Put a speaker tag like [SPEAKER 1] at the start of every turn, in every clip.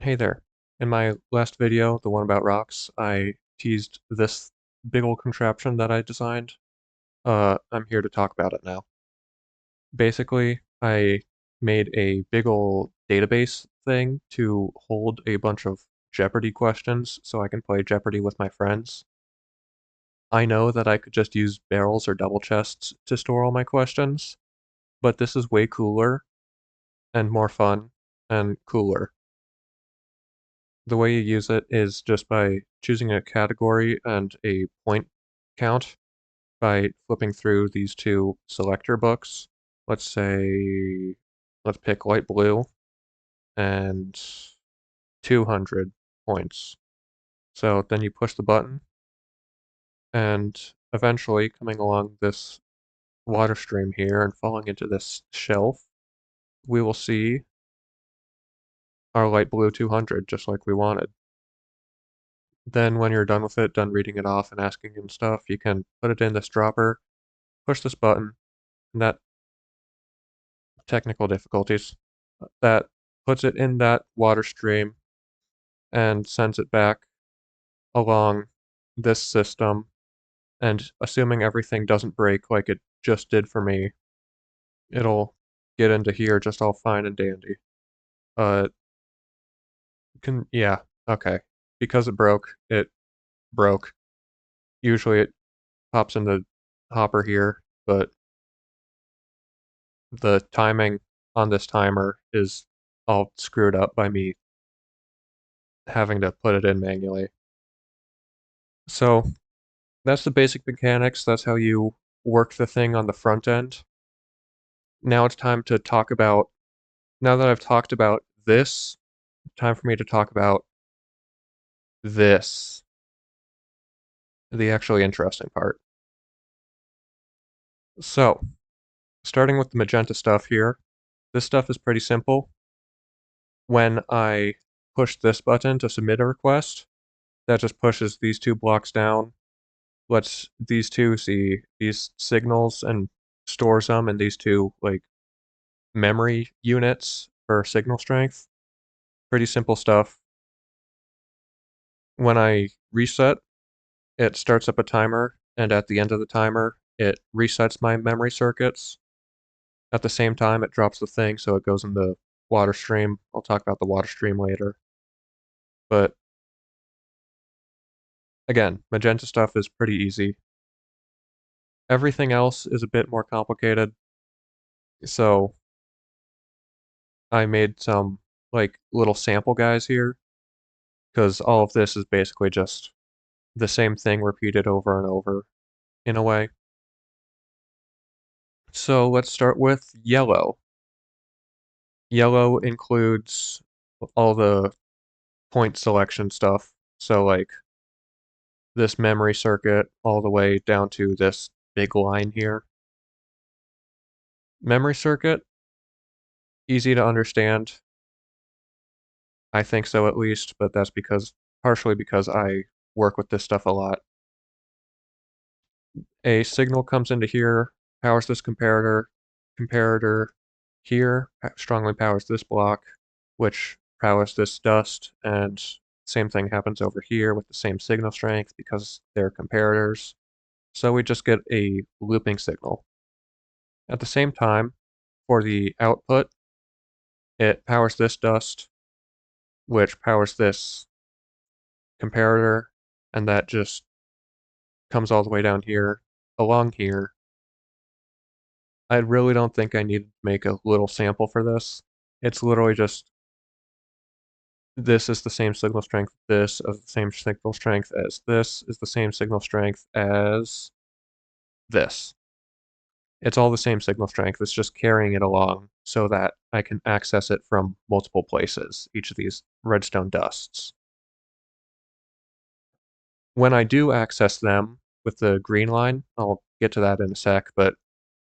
[SPEAKER 1] Hey there. In my last video, the one about rocks, I teased this big ol' contraption that I designed. I'm here to talk about it now. Basically, I made a big ol' database thing to hold a bunch of Jeopardy questions so I can play Jeopardy with my friends. I know that I could just use barrels or double chests to store all my questions, but this is way cooler and more fun and cooler. The way you use it is just by choosing a category and a point count by flipping through these two selector books. Let's say, let's pick light blue and 200 points. So then you push the button, and eventually coming along this water stream here and falling into this shelf, we will see our light blue 200 just like we wanted. Then when you're done with it, done reading it off and asking and stuff, you can put it in this dropper, push this button, and that technical difficulties, that puts it in that water stream and sends it back along this system, and assuming everything doesn't break like it just did for me, it'll get into here just all fine and dandy. Uh, yeah, okay. Because it broke. Usually it pops in the hopper here, but the timing on this timer is all screwed up by me having to put it in manually. So that's the basic mechanics. That's how you work the thing on the front end. Now it's time to talk about, now that I've talked about this, time for me to talk about this, the actually interesting part. So, starting with the magenta stuff here, this stuff is pretty simple. When I push this button to submit a request, that just pushes these two blocks down, lets these two see these signals and stores them in these two, like, memory units for signal strength. Pretty simple stuff. When I reset, it starts up a timer, and at the end of the timer, it resets my memory circuits. At the same time, it drops the thing, so it goes in the water stream. I'll talk about the water stream later. But again, magenta stuff is pretty easy. Everything else is a bit more complicated. So I made some like little sample guys here, because all of this is basically just the same thing repeated over and over in a way. So let's start with yellow. Yellow includes all the point selection stuff. So like this memory circuit all the way down to this big line here. Memory circuit, easy to understand. I think so at least, but that's partially because I work with this stuff a lot. A signal comes into here, powers this comparator here strongly powers this block, which powers this dust, and same thing happens over here with the same signal strength because they're comparators. So we just get a looping signal. At the same time, for the output, it powers this dust, which powers this comparator, and that just comes all the way down here, along here. I really don't think I need to make a little sample for this. It's literally just this is the same signal strength, this is the same signal strength as this is the same signal strength as this. It's all the same signal strength, it's just carrying it along so that I can access it from multiple places, each of these redstone dusts. When I do access them with the green line, I'll get to that in a sec, but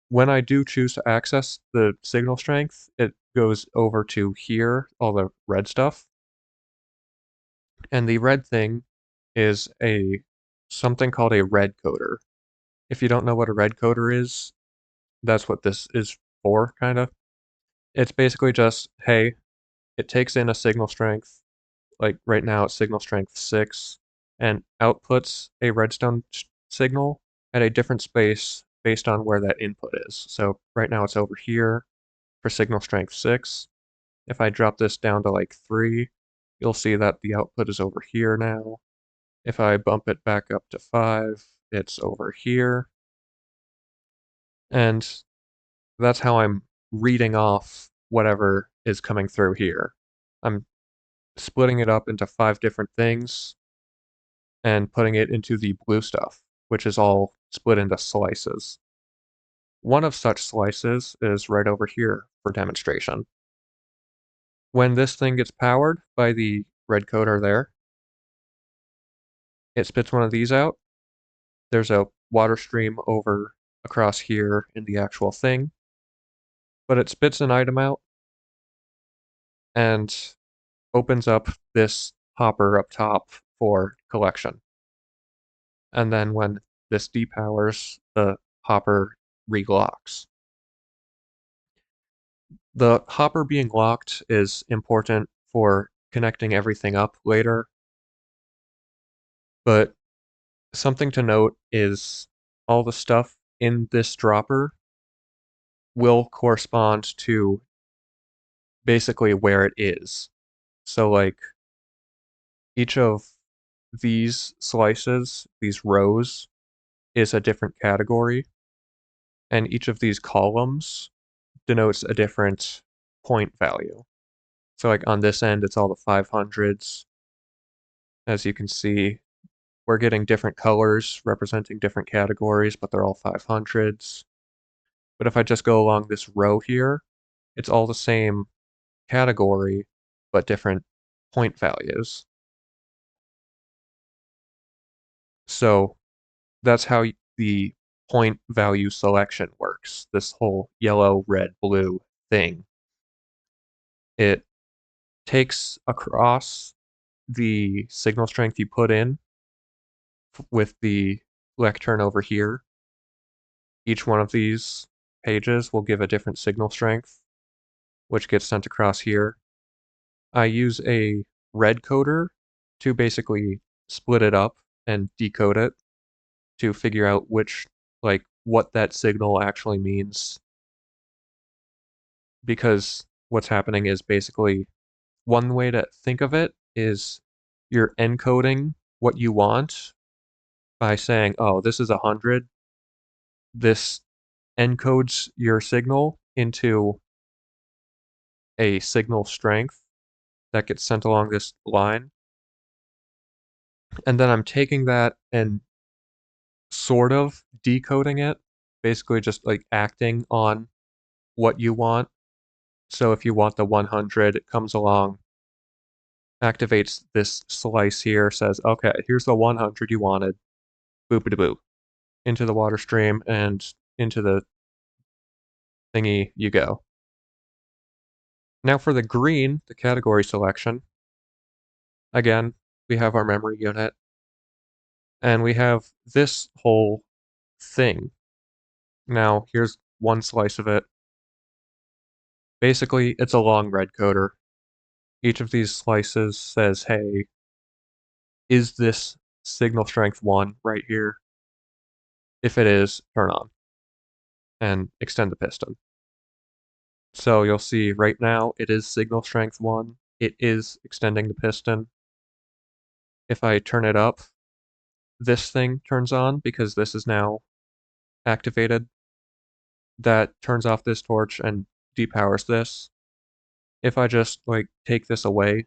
[SPEAKER 1] when I do choose to access the signal strength, it goes over to here, all the red stuff. And the red thing is something called a red coder. If you don't know what a red coder is, that's what this is for, kind of. It's basically just, hey, it takes in a signal strength, like right now it's signal strength 6, and outputs a redstone signal at a different space based on where that input is. So right now it's over here for signal strength 6. If I drop this down to like 3, you'll see that the output is over here now. If I bump it back up to 5, it's over here. And that's how I'm reading off whatever is coming through here. I'm splitting it up into 5 different things and putting it into the blue stuff, which is all split into slices. One of such slices is right over here for demonstration. When this thing gets powered by the red coder there, it spits one of these out. There's a water stream over across here in the actual thing, but it spits an item out and opens up this hopper up top for collection. And then when this depowers, the hopper relocks. The hopper being locked is important for connecting everything up later, but something to note is all the stuff in this dropper will correspond to basically where it is. So like each of these slices, these rows, is a different category, and each of these columns denotes a different point value. So like on this end, it's all the 500s. As you can see, we're getting different colors representing different categories, but they're all 500s. But if I just go along this row here, it's all the same category, but different point values. So that's how the point value selection works. This whole yellow, red, blue thing. It takes across the signal strength you put in with the lectern over here. Each one of these pages will give a different signal strength, which gets sent across here. I use a red coder to basically split it up and decode it to figure out what that signal actually means. Because what's happening is basically one way to think of it is you're encoding what you want by saying, oh, this is 100. This encodes your signal into a signal strength that gets sent along this line. And then I'm taking that and sort of decoding it, basically just like acting on what you want. So if you want the 100, it comes along, activates this slice here, says, okay, here's the 100 you wanted, boopity boop, into the water stream and into the thingy you go. Now for the green, the category selection, again, we have our memory unit, and we have this whole thing. Now, here's one slice of it. Basically, it's a long red coder. Each of these slices says, hey, is this signal strength 1 right here? If it is, turn on and extend the piston. So you'll see right now it is signal strength 1. It is extending the piston. If I turn it up, this thing turns on because this is now activated. That turns off this torch and depowers this. If I just like take this away,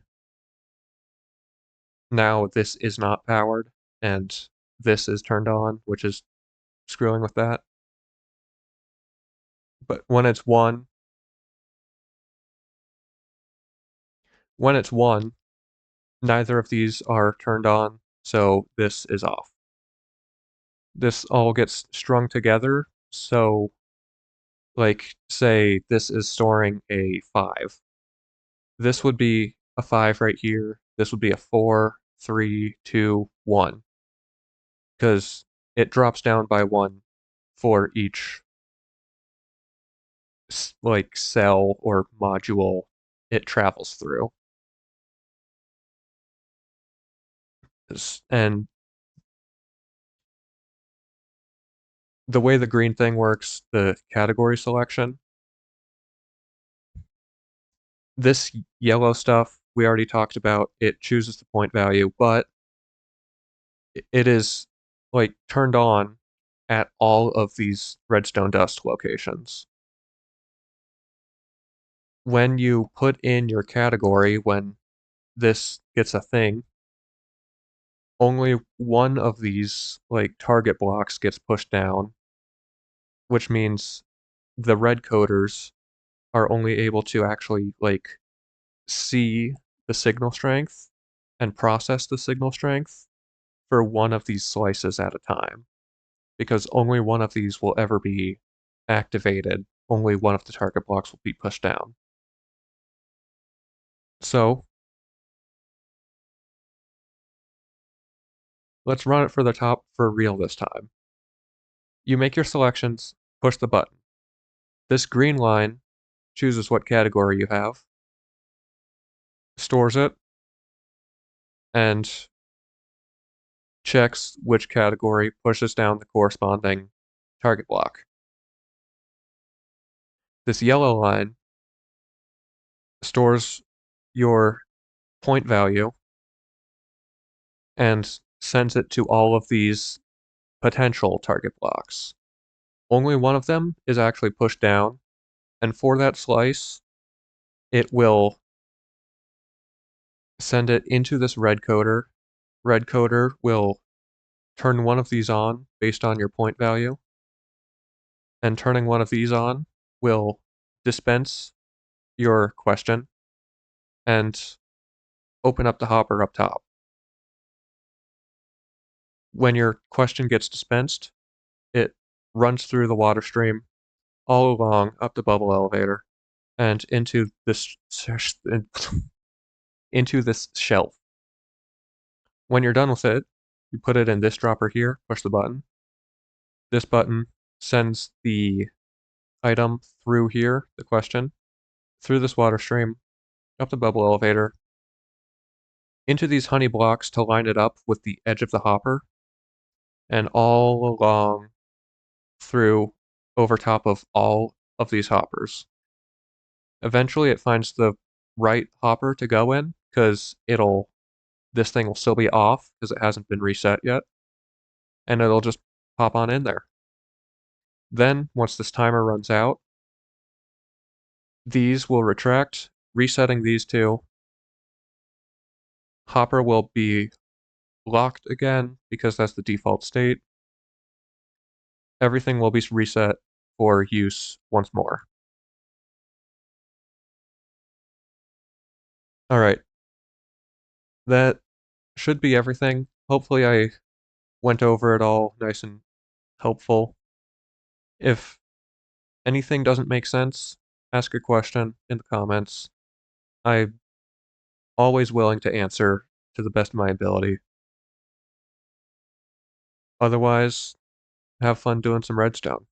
[SPEAKER 1] now this is not powered and this is turned on, which is screwing with that. But when it's 1, neither of these are turned on, so this is off. This all gets strung together, so like say this is storing a 5. This would be a 5 right here. This would be a 4, 3, 2, 1. Because it drops down by 1 for each like cell or module it travels through. And the way the green thing works, the category selection, this yellow stuff we already talked about, it chooses the point value, but it is like turned on at all of these redstone dust locations. When you put in your category, when this gets a thing, only one of these like target blocks gets pushed down, which means the red coders are only able to actually like see the signal strength and process the signal strength for one of these slices at a time, because only one of these will ever be activated. Only one of the target blocks will be pushed down. So let's run it for the top for real this time. You make your selections, push the button. This green line chooses what category you have, stores it, and checks which category pushes down the corresponding target block. This yellow line stores your point value and sends it to all of these potential target blocks. Only one of them is actually pushed down, and for that slice, it will send it into this red coder. Red coder will turn one of these on based on your point value, and turning one of these on will dispense your question and open up the hopper up top. When your question gets dispensed, it runs through the water stream all along up the bubble elevator and into this shelf. When you're done with it, you put it in this dropper here, push the button. This button sends the item through here, the question, through this water stream, up the bubble elevator, into these honey blocks to line it up with the edge of the hopper, and all along through over top of all of these hoppers. Eventually it finds the right hopper to go in, because this thing will still be off because it hasn't been reset yet, and it'll just pop on in there. Then, once this timer runs out, these will retract, resetting these two. Hopper will be locked again because that's the default state. Everything will be reset for use once more. Alright, that should be everything. Hopefully I went over it all nice and helpful. If anything doesn't make sense, ask a question in the comments. I'm always willing to answer to the best of my ability. Otherwise, have fun doing some redstone.